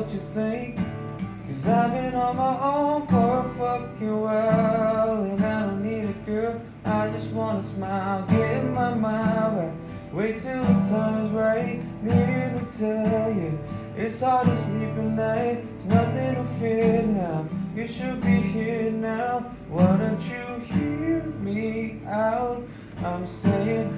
what you think, 'cause I've been on my own for a fucking while, and I don't need a girl, I just wanna smile, get my mind right, wait till the time's right. Needed to tell you, it's hard to sleep at night, there's nothing to fear now, you should be here now. Why don't you hear me out? I'm saying,